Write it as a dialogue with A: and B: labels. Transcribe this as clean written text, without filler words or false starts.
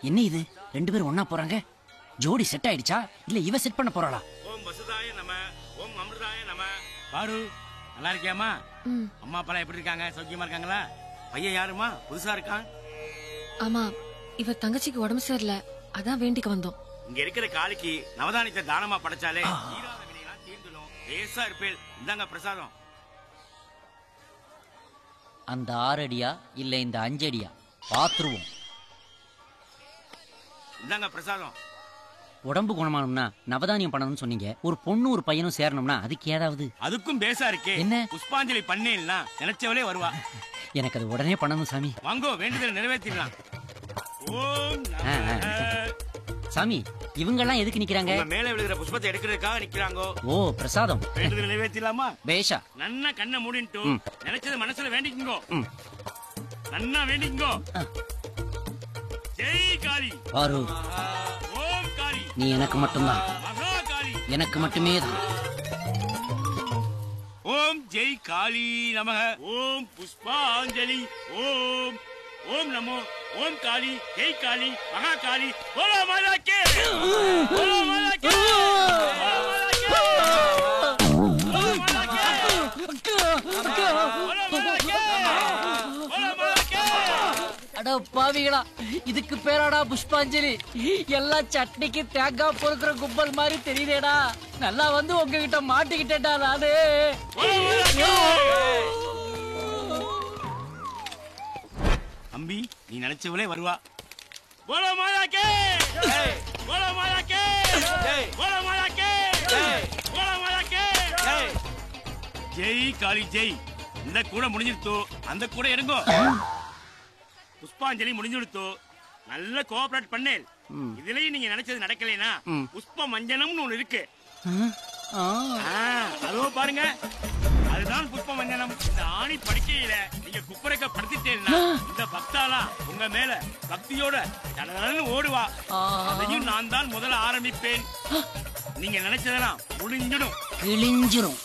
A: என்ன இது, ரெண்டு பேரும் ஒன்னா போறாங்க? ஜோடி செட் ஆயிடுச்சா இல்ல இவ செட் பண்ண போறாளா?
B: ஓம் வசுதாய நம, ஓம் அமிர்தாய நம. பாரு, நல்லா இருக்கியாமா? அம்மா அப்பா எப்படி இருக்காங்க? சௌக்கியமா இருக்காங்களா? பையன் யாருமா? புதுசா இருக்கான்.
C: ஆமா, இவ தங்கச்சிக்கு உடம்பு சரியில்லை, அதான் வேண்டிக்கு வந்தோம்.
B: இங்க இருக்கிற காளிக்கு நவதானியத்தை தானமா படைச்சாலே தீராத வினையெல்லாம் தீர்ந்துடும். லேசா இருப்பேல். இந்தாங்க பிரசாதம்.
A: அந்த 6 அடியா இல்ல இந்த 5 அடியா பாத்துருவோம்.
B: இந்தாங்க பிரசாதம்.
A: உடம்பு குணமானும்னா நவதானியம் பண்ணணும்னு சொன்னீங்க. ஒரு பொண்ணு ஒரு பையனும் சேரணும்னா அதுக்கு ஏதாவது?
B: அதுக்கும் பேசா இருக்கே.
A: என்ன?
B: புஷ்பாஞ்சலி பண்ணேன்னா நினைச்சவளே வருவா.
A: எனக்கு அது உடனே பண்ணணும் சாமி.
B: வாங்கோ, வேண்டுதல் நிறைவேற்றிடலாம். ஓம்
A: சாமி, இவங்க எல்லாம் எதுக்கு நிக்கிறாங்க?
B: மேல விழுகிற புஷ்பத்தை எடுக்கிறதுக்காக நிக்கிறாங்க.
A: ஓ, பிரசாதம்.
B: வேண்டுதல் நிறைவேற்றலாமா?
A: பேஷா.
B: நன்னா கண்ணை மூடிட்டு நினைச்சது மனசுல வேண்டிக்குங்கோ. நன்னா வேண்டிக்குங்கோ. ஜெய் காளி.
A: பாரு,
B: ஓம் காளி.
A: நீ எனக்கு மட்டும்தான்.
B: மகா காளி
A: எனக்கு மட்டுமே தான்.
B: ஓம் ஜெய் காளி நமக. ஓம் புஷ்பாஞ்சலி. ஓம் ஓம் நமோ ஓம் காளி ஜெய் காளி மகா காளி. போலோ மாதா கே, போலோ மாதா கே, போலோ மாதா கே, போலோ மாதா கே, போலோ மாதா கே, போலோ மாதா கே.
A: அட பாவிகளா, இதுக்கு பேராடா புஷ்பாஞ்சலி? எல்லாம் சட்னிக்கு தேங்காய் பொறுக்கிற கும்பல் மாதிரி தெரியுதேடா. நல்லா வந்து உங்ககிட்ட மாட்டிக்கிட்டேடா நானு.
B: அம்பி, நீ நினைச்சவளே வருவா. போலோ மாதா கே, போலோ மாதா கே, போலோ மாதா கே, போலோ மாதா கே. ஜெய் காளி ஜெய். இந்த கூட முடிஞ்சிருத்தோ, அந்த கூட எடுங்கோ. புஷ்பாஞ்சலி முடிஞ்சிருத்தோ. நல்ல கோஆபரேட் பண்ணேன். இதுலயும் நீங்க நினைச்சது நடக்கலைனா புஷ்ப மஞ்சனம்னு ஒண்ணு இருக்கு. அதோ பாருங்க, அதுதான் புஷ்ப மஞ்சனம். இந்த ஆணி படுக்கையில நீங்க குப்பரைக்க படுத்திட்டேன்னா இந்த பக்தாலா உங்க மேல பக்தியோட கடன்னு ஓடுவா. அதையும் நான் தான் முதல்ல ஆரம்பிப்பேன். நீங்க நினைச்சதெல்லாம் முடிஞ்சிடும்,
A: கிழிஞ்சிரும்.